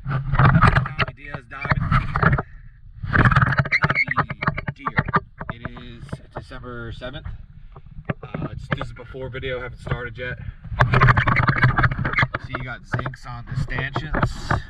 Diaz Diamond. Deer. It is December 7th. This is a before video, haven't started yet. See, you got zincs on the stanchions.